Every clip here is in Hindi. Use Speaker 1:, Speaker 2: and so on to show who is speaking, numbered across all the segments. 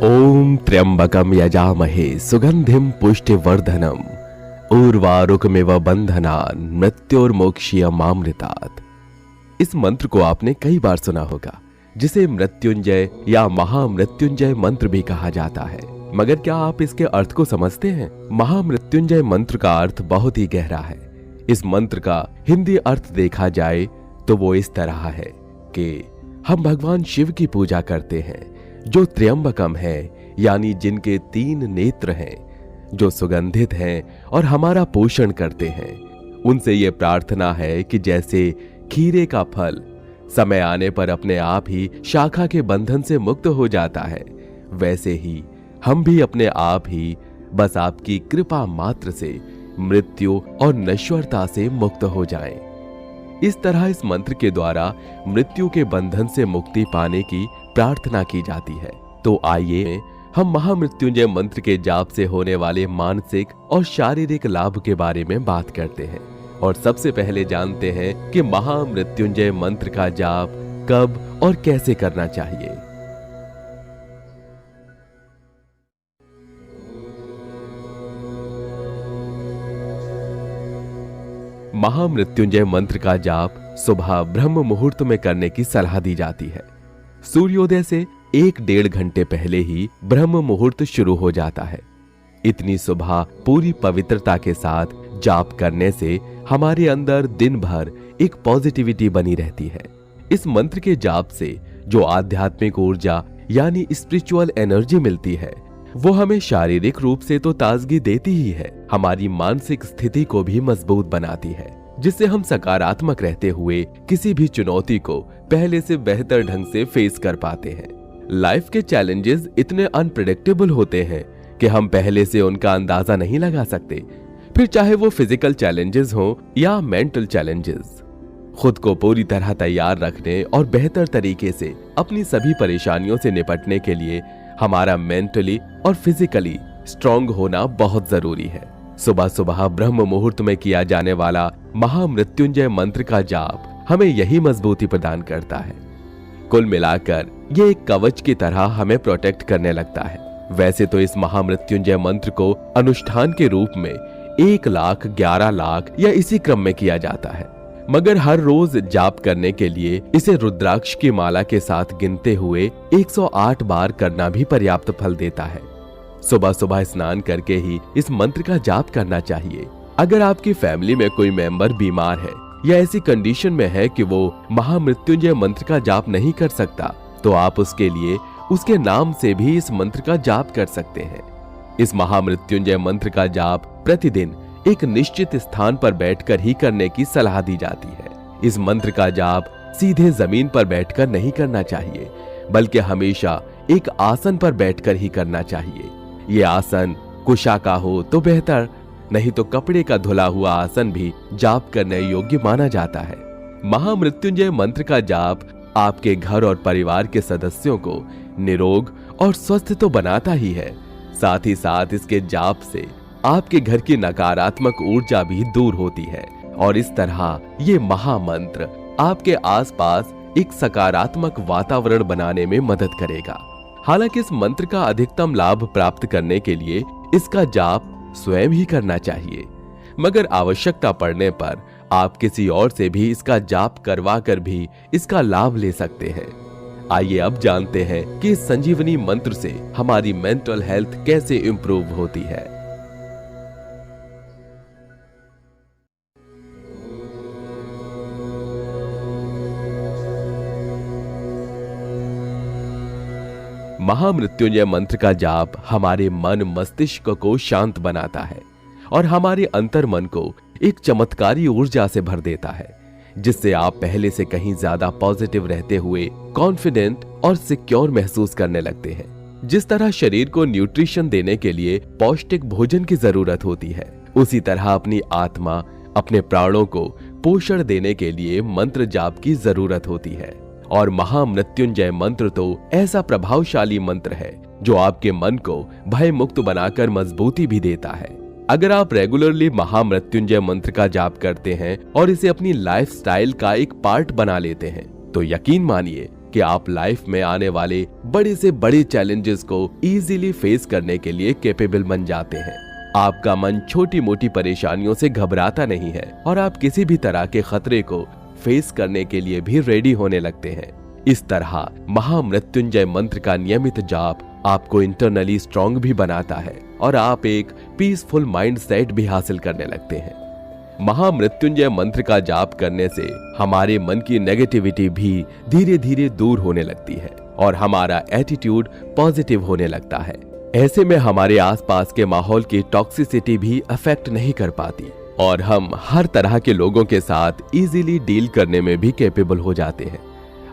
Speaker 1: ओम त्र्यंबकम यजामहे सुगंधिम पुष्टिवर्धनम उर्वारुकमिव बंधनान् मृत्योर्मोक्षीयमामृतात्। इस मंत्र को आपने कई बार सुना होगा, जिसे मृत्युंजय या महामृत्युंजय मंत्र भी कहा जाता है। मगर क्या आप इसके अर्थ को समझते हैं? महामृत्युंजय मंत्र का अर्थ बहुत ही गहरा है। इस मंत्र का हिंदी अर्थ देखा जाए तो वो इस तरह है कि हम भगवान शिव की पूजा करते हैं, जो त्र्यंबकम है, यानी जिनके 3 नेत्र हैं, जो सुगंधित हैं और हमारा पोषण करते हैं। उनसे ये प्रार्थना है कि जैसे खीरे का फल समय आने पर अपने आप ही शाखा के बंधन से मुक्त हो जाता है, वैसे ही हम भी अपने आप ही बस आपकी कृपा मात्र से मृत्यु और नश्वरता से मुक्त हो जाएं। इस तरह इस मंत्र के द्वारा मृत्यु के बंधन से मुक्ति पाने की प्रार्थना की जाती है। तो आइए हम महामृत्युंजय मंत्र के जाप से होने वाले मानसिक और शारीरिक लाभ के बारे में बात करते हैं। और सबसे पहले जानते हैं कि महामृत्युंजय मंत्र का जाप कब और कैसे करना चाहिए। महामृत्युंजय मंत्र का जाप सुबह ब्रह्म मुहूर्त में करने की सलाह दी जाती है। सूर्योदय से 1-1.5 घंटे पहले ही ब्रह्म मुहूर्त शुरू हो जाता है। इतनी सुबह पूरी पवित्रता के साथ जाप करने से हमारे अंदर दिन भर एक पॉजिटिविटी बनी रहती है। इस मंत्र के जाप से जो आध्यात्मिक ऊर्जा यानी स्पिरिचुअल एनर्जी मिलती है, वो हमें शारीरिक रूप से तो ताजगी देती ही है, हमारी मानसिक स्थिति को भी मजबूत बनाती है, जिससे हम सकारात्मक रहते हुए किसी भी चुनौती को पहले से बेहतर ढंग से फेस कर पाते हैं। लाइफ के चैलेंजेस इतने अनप्रेडिक्टेबल होते हैं कि हम पहले से उनका अंदाजा नहीं लगा सकते, फिर चाहे वो फिजिकल चैलेंजेस हो या मेंटल चैलेंजेस। खुद को पूरी तरह तैयार रखने और बेहतर तरीके से अपनी सभी परेशानियों से निपटने के लिए हमारा मेंटली और फिजिकली स्ट्रांग होना बहुत जरूरी है। सुबह सुबह ब्रह्म मुहूर्त में किया जाने वाला महामृत्युंजय मंत्र का जाप हमें यही मजबूती प्रदान करता है। कुल मिलाकर ये एक कवच की तरह हमें प्रोटेक्ट करने लगता है। वैसे तो इस महामृत्युंजय मंत्र को अनुष्ठान के रूप में 1 लाख, 11 लाख या इसी क्रम में किया जाता है, मगर हर रोज जाप करने के लिए इसे रुद्राक्ष की माला के साथ गिनते हुए 108 बार करना भी पर्याप्त फल देता है। सुबह सुबह स्नान करके ही इस मंत्र का जाप करना चाहिए। अगर आपकी फैमिली में कोई मेंबर बीमार है या ऐसी कंडीशन में है कि वो महामृत्युंजय मंत्र का जाप नहीं कर सकता, तो आप उसके लिए उसके नाम से भी इस मंत्र का जाप कर सकते हैं। इस महामृत्युंजय मंत्र का जाप प्रतिदिन एक निश्चित स्थान पर बैठकर ही करने की सलाह दी जाती है। इस मंत्र का जाप सीधे जमीन पर बैठकर नहीं करना चाहिए, बल्कि हमेशा एक आसन पर बैठकर ही करना चाहिए। ये आसन कुशा का हो तो बेहतर, नहीं तो कपड़े का धुला हुआ आसन भी जाप करने योग्य माना जाता है। महामृत्युंजय मंत्र का जाप आपके घर और परिवार के सदस्यों को निरोग और स्वस्थ तो बनाता ही है, साथ ही साथ इसके जाप से आपके घर की नकारात्मक ऊर्जा भी दूर होती है और इस तरह ये महामंत्र आपके आसपास एक सकारात्मक वातावरण बनाने में मदद करेगा। हालांकि इस मंत्र का अधिकतम लाभ प्राप्त करने के लिए इसका जाप स्वयं ही करना चाहिए, मगर आवश्यकता पड़ने पर आप किसी और से भी इसका जाप करवा कर भी इसका लाभ ले सकते हैं। आइए अब जानते हैं कि इस संजीवनी मंत्र से हमारी मेंटल हेल्थ कैसे इंप्रूव होती है। महामृत्युंजय मंत्र का जाप हमारे मन मस्तिष्क को शांत बनाता है और हमारे अंतर मन को एक चमत्कारी ऊर्जा से भर देता है, जिससे आप पहले से कहीं ज्यादा पॉजिटिव रहते हुए कॉन्फिडेंट और सिक्योर महसूस करने लगते हैं। जिस तरह शरीर को न्यूट्रिशन देने के लिए पौष्टिक भोजन की जरूरत होती है, उसी तरह अपनी आत्मा, अपने प्राणों को पोषण देने के लिए मंत्र जाप की जरूरत होती है। और महामृत्युंजय मंत्र तो ऐसा प्रभावशाली मंत्र है जो आपके मन को भय मुक्त बनाकर मजबूती भी देता है। अगर आप रेगुलरली महामृत्युंजय मंत्र का जाप करते हैं और इसे अपनी लाइफस्टाइल का एक पार्ट बना लेते हैं, तो यकीन मानिए कि आप लाइफ में आने वाले बड़े से बड़े चैलेंजेस को इजीली फेस करने के लिए कैपेबल बन जाते हैं। आपका मन छोटी मोटी परेशानियों से घबराता नहीं है और आप किसी भी तरह के खतरे को फेस करने के लिए भी रेडी होने लगते हैं। इस तरह महामृत्युंजय मंत्र का नियमित जाप आपको इंटरनली स्ट्रांग भी बनाता है और आप एक पीसफुल माइंड सेट भी हासिल करने लगते हैं। महामृत्युंजय मंत्र का जाप करने से हमारे मन की नेगेटिविटी भी धीरे धीरे दूर होने लगती है और हमारा एटीट्यूड पॉजिटिव होने लगता है। ऐसे में हमारे आसपास के माहौल की टॉक्सिसिटी भी अफेक्ट नहीं कर पाती और हम हर तरह के लोगों के साथ इजीली डील करने में भी कैपेबल हो जाते हैं।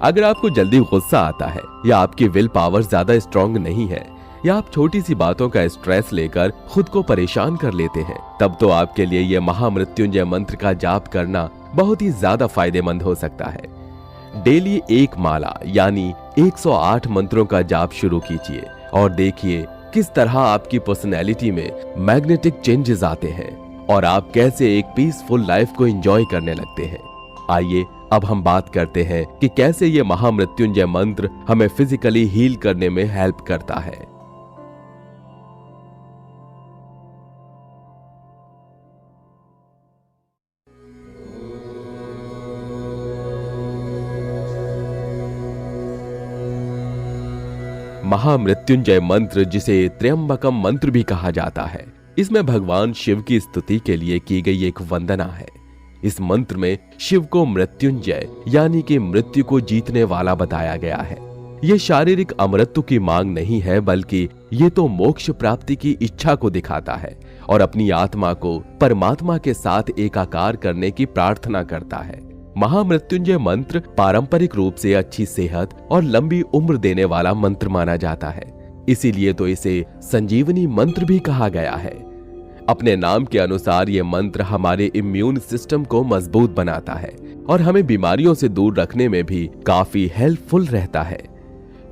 Speaker 1: अगर आपको जल्दी गुस्सा आता है या आपकी विल पावर ज्यादा स्ट्रांग नहीं है या आप छोटी सी बातों का स्ट्रेस लेकर खुद को परेशान कर लेते हैं, तब तो आपके लिए यह महामृत्युंजय मंत्र का जाप करना बहुत ही ज्यादा फायदेमंद हो सकता है। डेली एक माला यानी 108 मंत्रों का जाप शुरू कीजिए और देखिए किस तरह आपकी पर्सनैलिटी में मैग्नेटिक चेंजेस आते हैं और आप कैसे एक पीसफुल लाइफ को एंजॉय करने लगते हैं। आइए अब हम बात करते हैं कि कैसे ये महामृत्युंजय मंत्र हमें फिजिकली हील करने में हेल्प करता है। महामृत्युंजय मंत्र, जिसे त्र्यंबकम मंत्र भी कहा जाता है, इसमें भगवान शिव की स्तुति के लिए की गई एक वंदना है। इस मंत्र में शिव को मृत्युंजय यानी कि मृत्यु को जीतने वाला बताया गया है। यह शारीरिक अमरत्व की मांग नहीं है, बल्कि ये तो मोक्ष प्राप्ति की इच्छा को दिखाता है और अपनी आत्मा को परमात्मा के साथ एकाकार करने की प्रार्थना करता है। महामृत्युंजय मंत्र पारंपरिक रूप से अच्छी सेहत और लंबी उम्र देने वाला मंत्र माना जाता है, इसीलिए तो इसे संजीवनी मंत्र भी कहा गया है। अपने नाम के अनुसार ये मंत्र हमारे इम्यून सिस्टम को मजबूत बनाता है और हमें बीमारियों से दूर रखने में भी काफी हेल्पफुल रहता है।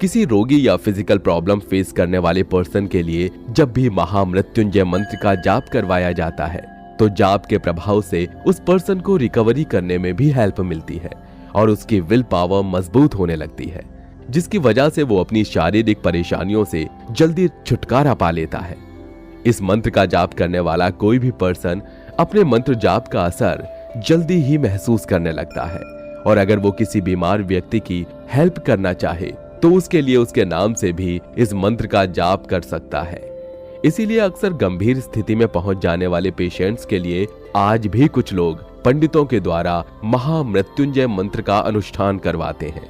Speaker 1: किसी रोगी या फिजिकल प्रॉब्लम फेस करने वाले पर्सन के लिए जब भी महामृत्युंजय मंत्र का जाप करवाया जाता है तो जाप के प्रभाव से उस पर्सन को रिकवरी करने में भी हेल्प मिलती है और उसकी विल पावर मजबूत होने लगती है, जिसकी वजह से वो अपनी शारीरिक परेशानियों से जल्दी छुटकारा पा लेता है। इस मंत्र का जाप करने वाला कोई भी पर्सन अपने मंत्र जाप का असर जल्दी ही महसूस करने लगता है और अगर वो किसी बीमार व्यक्ति की हेल्प करना चाहे तो उसके लिए उसके नाम से भी इस मंत्र का जाप कर सकता है। इसीलिए अक्सर गंभीर स्थिति में पहुंच जाने वाले पेशेंट्स के लिए आज भी कुछ लोग पंडितों के द्वारा महामृत्युंजय मंत्र का अनुष्ठान करवाते हैं।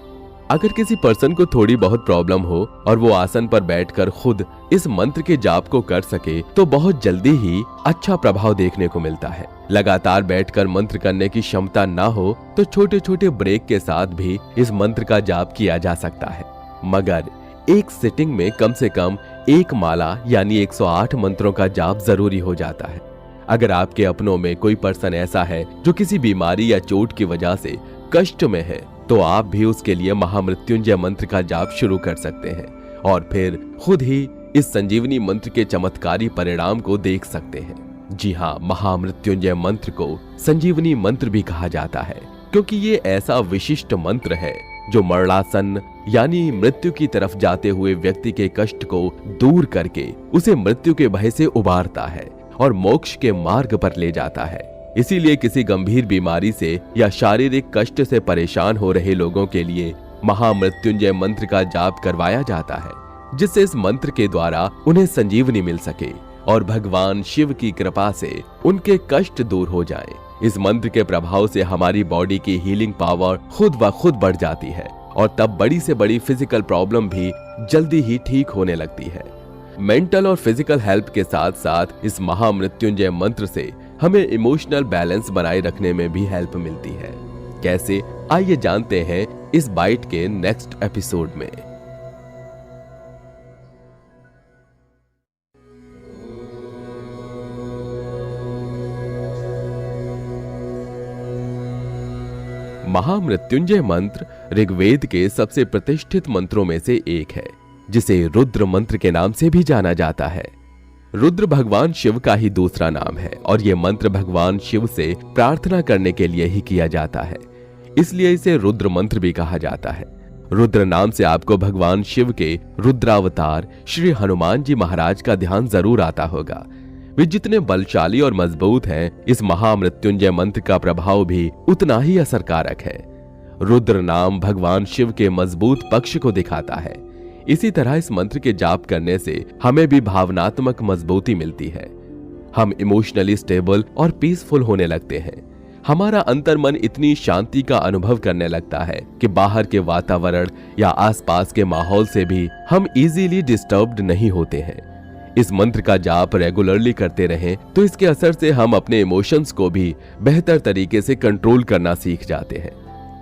Speaker 1: अगर किसी पर्सन को थोड़ी बहुत प्रॉब्लम हो और वो आसन पर बैठकर खुद इस मंत्र के जाप को कर सके तो बहुत जल्दी ही अच्छा प्रभाव देखने को मिलता है। लगातार बैठकर मंत्र करने की क्षमता ना हो तो छोटे छोटे ब्रेक के साथ भी इस मंत्र का जाप किया जा सकता है, मगर एक सिटिंग में कम से कम एक माला यानी 108 मंत्रों का जाप जरूरी हो जाता है। अगर आपके अपनों में कोई पर्सन ऐसा है जो किसी बीमारी या चोट की वजह से कष्ट में है तो आप भी उसके लिए महामृत्युंजय मंत्र का जाप शुरू कर सकते हैं और फिर खुद ही इस संजीवनी मंत्र के चमत्कारी परिणाम को देख सकते हैं। जी हाँ, महामृत्युंजय मंत्र को संजीवनी मंत्र भी कहा जाता है क्योंकि ये ऐसा विशिष्ट मंत्र है जो मरणासन यानी मृत्यु की तरफ जाते हुए व्यक्ति के कष्ट को दूर करके उसे मृत्यु के भय से उबारता है और मोक्ष के मार्ग पर ले जाता है। इसीलिए किसी गंभीर बीमारी से या शारीरिक कष्ट से परेशान हो रहे लोगों के लिए महामृत्युंजय मंत्र का जाप करवाया जाता है, जिससे इस मंत्र के द्वारा उन्हें संजीवनी मिल सके और भगवान शिव की कृपा से उनके कष्ट दूर हो जाएं। इस मंत्र के प्रभाव से हमारी बॉडी की हीलिंग पावर खुद ब खुद बढ़ जाती है और तब बड़ी से बड़ी फिजिकल प्रॉब्लम भी जल्दी ही ठीक होने लगती है। मेंटल और फिजिकल हेल्थ के साथ साथ इस महामृत्युंजय मंत्र से हमें इमोशनल बैलेंस बनाए रखने में भी हेल्प मिलती है। कैसे, आइए जानते हैं इस बाइट के नेक्स्ट एपिसोड में। महामृत्युंजय मंत्र ऋग्वेद के सबसे प्रतिष्ठित मंत्रों में से एक है, जिसे रुद्र मंत्र के नाम से भी जाना जाता है। रुद्र भगवान शिव का ही दूसरा नाम है और यह मंत्र भगवान शिव से प्रार्थना करने के लिए ही किया जाता है, इसलिए इसे रुद्र मंत्र भी कहा जाता है। रुद्र नाम से आपको भगवान शिव के रुद्रावतार श्री हनुमान जी महाराज का ध्यान जरूर आता होगा। वे जितने बलशाली और मजबूत हैं, इस महामृत्युंजय मंत्र का प्रभाव भी उतना ही असरकारक है। रुद्र नाम भगवान शिव के मजबूत पक्ष को दिखाता है। इसी तरह इस मंत्र के जाप करने से हमें भी भावनात्मक मजबूती मिलती है। हम इमोशनली स्टेबल और पीसफुल होने लगते हैं। हमारा अंतर्मन इतनी शांति का अनुभव करने लगता है कि बाहर के वातावरण या आसपास के माहौल से भी हम इजीली डिस्टर्ब्ड नहीं होते हैं। इस मंत्र का जाप रेगुलरली करते रहें तो इसके असर से हम अपने इमोशंस को भी बेहतर तरीके से कंट्रोल करना सीख जाते हैं।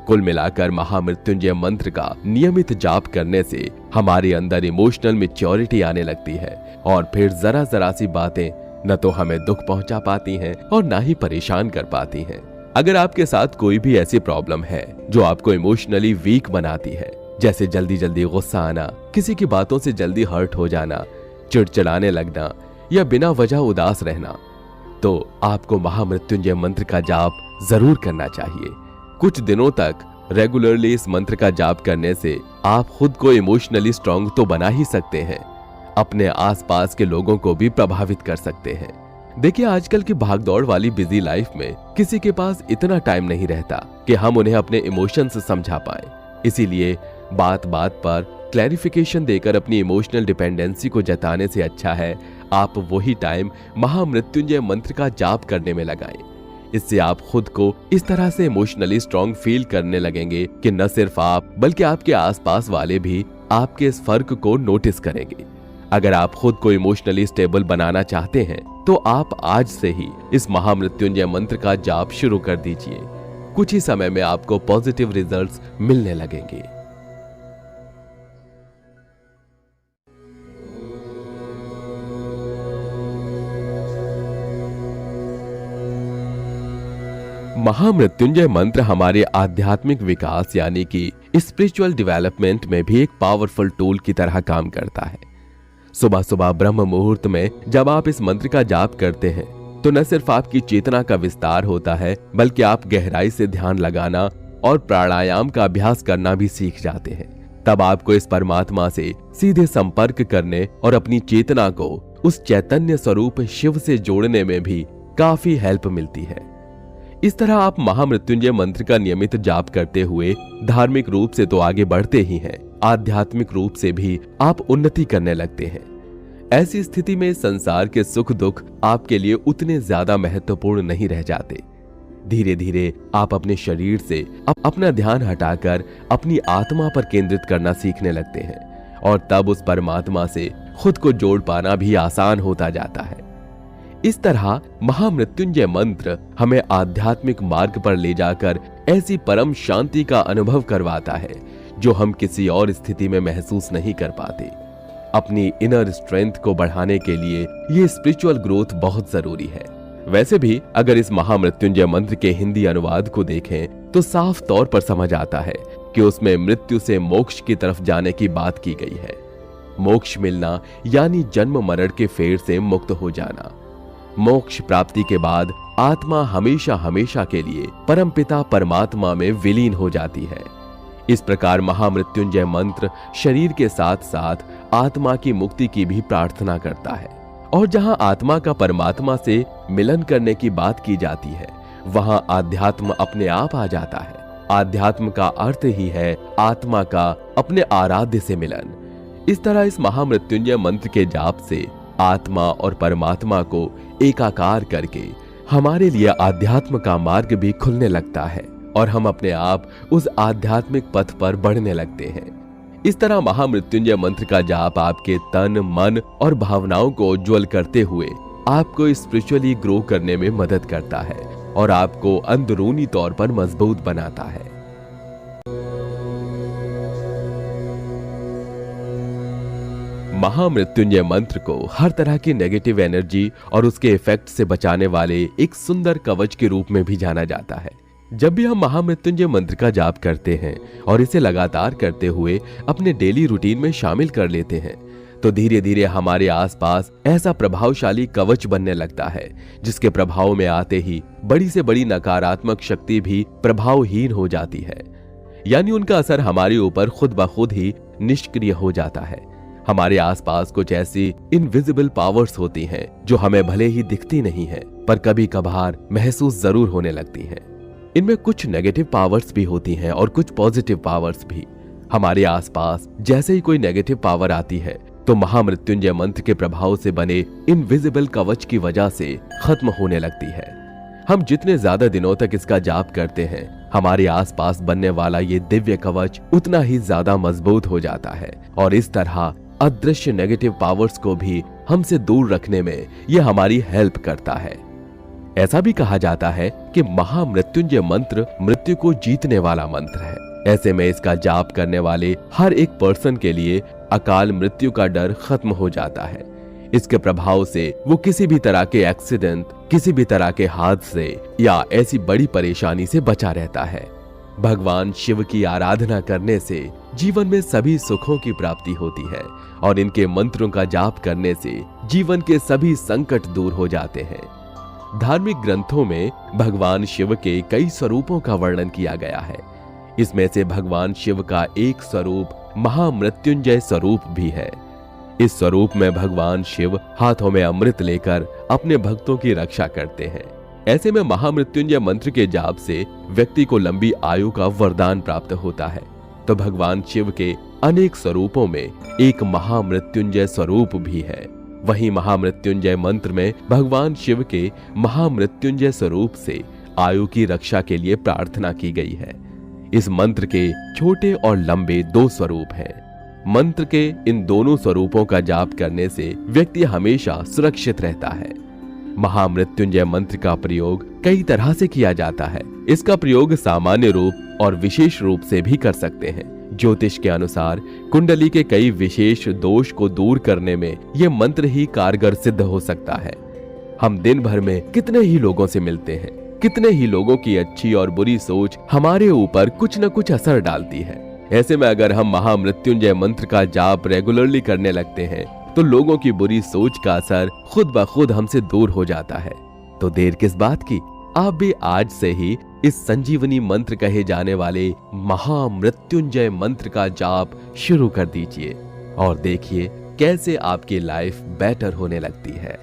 Speaker 1: कुल मिलाकर महामृत्युंजय मंत्र का नियमित जाप करने से हमारे अंदर इमोशनल मैच्योरिटी आने लगती है और फिर जरा जरा सी बातें न तो हमें दुख पहुंचा पाती हैं और ना ही परेशान कर पाती हैं। अगर आपके साथ कोई भी ऐसी प्रॉब्लम है जो आपको इमोशनली वीक बनाती है, जैसे जल्दी जल्दी गुस्सा आना, किसी की बातों से जल्दी हर्ट हो जाना, चिड़चिड़ाने लगना या बिना वजह उदास रहना, तो आपको महामृत्युंजय मंत्र का जाप जरूर करना चाहिए। कुछ दिनों तक रेगुलरली इस मंत्र का जाप करने से आप खुद को इमोशनली स्ट्रांग तो बना ही सकते हैं, अपने आसपास के लोगों को भी प्रभावित कर सकते हैं। देखिए, आजकल की भागदौड़ वाली बिजी लाइफ में किसी के पास इतना टाइम नहीं रहता कि हम उन्हें अपने इमोशंस समझा पाए। इसीलिए बात बात पर क्लैरिफिकेशन देकर अपनी इमोशनल डिपेंडेंसी को जताने से अच्छा है आप वही टाइम महामृत्युंजय मंत्र का जाप करने में लगाएं। इससे आप खुद को इस तरह से इमोशनली स्ट्रांग फील करने लगेंगे कि न सिर्फ आप बल्कि आपके आसपास वाले भी आपके इस फर्क को नोटिस करेंगे। अगर आप खुद को इमोशनली स्टेबल बनाना चाहते हैं तो आप आज से ही इस महामृत्युंजय मंत्र का जाप शुरू कर दीजिए। कुछ ही समय में आपको पॉजिटिव रिजल्ट्स मिलने लगेंगे। महामृत्युंजय मंत्र हमारे आध्यात्मिक विकास यानी कि स्पिरिचुअल डेवलपमेंट में भी एक पावरफुल टूल की तरह काम करता है। सुबह सुबह ब्रह्म मुहूर्त में जब आप इस मंत्र का जाप करते हैं तो न सिर्फ आपकी चेतना का विस्तार होता है बल्कि आप गहराई से ध्यान लगाना और प्राणायाम का अभ्यास करना भी सीख जाते हैं। तब आपको इस परमात्मा से सीधे संपर्क करने और अपनी चेतना को उस चैतन्य स्वरूप शिव से जोड़ने में भी काफी हेल्प मिलती है। इस तरह आप महामृत्युंजय मंत्र का नियमित जाप करते हुए धार्मिक रूप से तो आगे बढ़ते ही हैं, आध्यात्मिक रूप से भी आप उन्नति करने लगते हैं। ऐसी स्थिति में संसार के सुख दुख आपके लिए उतने ज्यादा महत्वपूर्ण नहीं रह जाते। धीरे धीरे आप अपने शरीर से अपना ध्यान हटाकर अपनी आत्मा पर केंद्रित करना सीखने लगते हैं और तब उस परमात्मा से खुद को जोड़ पाना भी आसान होता जाता है। इस तरह महामृत्युंजय मंत्र हमें आध्यात्मिक मार्ग पर ले जाकर ऐसी परम शांति का अनुभव करवाता है जो हम किसी और स्थिति में महसूस नहीं कर पाते। अपनी इनर स्ट्रेंथ को बढ़ाने के लिए ये स्पिरिचुअल ग्रोथ बहुत जरूरी है। वैसे भी अगर इस महामृत्युंजय मंत्र के हिंदी अनुवाद को देखें तो साफ तौर पर समझ आता है कि उसमें मृत्यु से मोक्ष की तरफ जाने की बात की गई है। मोक्ष मिलना यानी जन्म मरण के फेर से मुक्त हो जाना। मोक्ष प्राप्ति के बाद आत्मा हमेशा हमेशा के लिए परमपिता परमात्मा में विलीन हो जाती है। इस प्रकार महामृत्युंजय मंत्र शरीर के साथ साथ आत्मा की मुक्ति की भी प्रार्थना करता है। और जहां आत्मा का परमात्मा से मिलन करने की बात की जाती है वहां आध्यात्म अपने आप आ जाता है। आध्यात्म का अर्थ ही है आत्मा का अपने आराध्य से मिलन। इस तरह इस महामृत्युंजय मंत्र के जाप से आत्मा और परमात्मा को एकाकार करके हमारे लिए आध्यात्म का मार्ग भी खुलने लगता है और हम अपने आप उस आध्यात्मिक पथ पर बढ़ने लगते हैं। इस तरह महामृत्युंजय मंत्र का जाप आपके तन, मन और भावनाओं को उज्ज्वल करते हुए आपको स्पिरिचुअली ग्रो करने में मदद करता है और आपको अंदरूनी तौर पर मजबूत बनाता है। महामृत्युंजय मंत्र को हर तरह की नेगेटिव एनर्जी और उसके इफेक्ट से बचाने वाले एक सुंदर कवच के रूप में भी जाना जाता है। जब भी हम महामृत्युंजय मंत्र का जाप करते हैं और इसे लगातार करते हुए अपने डेली रूटीन में शामिल कर लेते हैं तो धीरे धीरे हमारे आसपास ऐसा प्रभावशाली कवच बनने लगता है जिसके प्रभाव में आते ही बड़ी से बड़ी नकारात्मक शक्ति भी प्रभावहीन हो जाती है। यानी उनका असर हमारे ऊपर खुद ब खुद ही निष्क्रिय हो जाता है। हमारे आसपास कुछ ऐसी इनविजिबल पावर्स होती हैं जो हमें भले ही दिखती नहीं है पर कभी कभार महसूस जरूर होने लगती हैं। इनमें कुछ नेगेटिव पावर्स भी होती हैं और कुछ पॉजिटिव पावर्स भी। हमारे आसपास जैसे ही कोई नेगेटिव पावर आती है तो महामृत्युंजय मंत्र के प्रभाव से बने इनविजिबल कवच की वजह से खत्म होने लगती है। हम जितने ज्यादा दिनों तक इसका जाप करते हैं, हमारे आसपास बनने वाला ये दिव्य कवच उतना ही ज्यादा मजबूत हो जाता है और इस तरह अदृश्य नेगेटिव पावर्स को भी हमसे दूर रखने में यह हमारी हेल्प करता है। ऐसा भी कहा जाता है कि महामृत्युंजय मंत्र मृत्यु को जीतने वाला मंत्र है। ऐसे में इसका जाप करने वाले हर एक पर्सन के लिए अकाल मृत्यु का डर खत्म हो जाता है। इसके प्रभाव से वो किसी भी तरह के एक्सीडेंट, किसी भी तरह के हादसे या ऐसी बड़ी परेशानी से बचा रहता है। भगवान शिव की आराधना करने से जीवन में सभी सुखों की प्राप्ति होती है और इनके मंत्रों का जाप करने से जीवन के सभी संकट दूर हो जाते हैं। धार्मिक ग्रंथों में भगवान शिव के कई स्वरूपों का वर्णन किया गया है। इसमें से भगवान शिव का एक स्वरूप महामृत्युंजय स्वरूप भी है। इस स्वरूप में भगवान शिव हाथों में अमृत लेकर अपने भक्तों की रक्षा करते हैं। ऐसे में महामृत्युंजय मंत्र के जाप से व्यक्ति को लंबी आयु का वरदान प्राप्त होता है। तो भगवान शिव के अनेक स्वरूपों में एक महामृत्युंजय स्वरूप भी है। वहीं महामृत्युंजय मंत्र में भगवान शिव के महामृत्युंजय स्वरूप से आयु की रक्षा के लिए प्रार्थना की गई है। इस मंत्र के छोटे और लंबे दो स्वरूप हैं। मंत्र के इन दोनों स्वरूपों का जाप करने से व्यक्ति हमेशा सुरक्षित रहता है। महामृत्युंजय मंत्र का प्रयोग कई तरह से किया जाता है। इसका प्रयोग सामान्य रूप और विशेष रूप से भी कर सकते हैं। ज्योतिष के अनुसार कुंडली के कई विशेष दोष को दूर करने में यह मंत्र ही कारगर सिद्ध हो सकता है। हम दिन भर में कितने ही लोगों से मिलते हैं, कितने ही लोगों की अच्छी और बुरी सोच हमारे ऊपर कुछ न कुछ असर डालती है। ऐसे में अगर हम महामृत्युंजय मंत्र का जाप रेगुलरली करने लगते हैं तो लोगों की बुरी सोच का असर खुद ब खुद हमसे दूर हो जाता है। तो देर किस बात की, आप भी आज से ही इस संजीवनी मंत्र कहे जाने वाले महामृत्युंजय मंत्र का जाप शुरू कर दीजिए और देखिए कैसे आपकी लाइफ बेटर होने लगती है।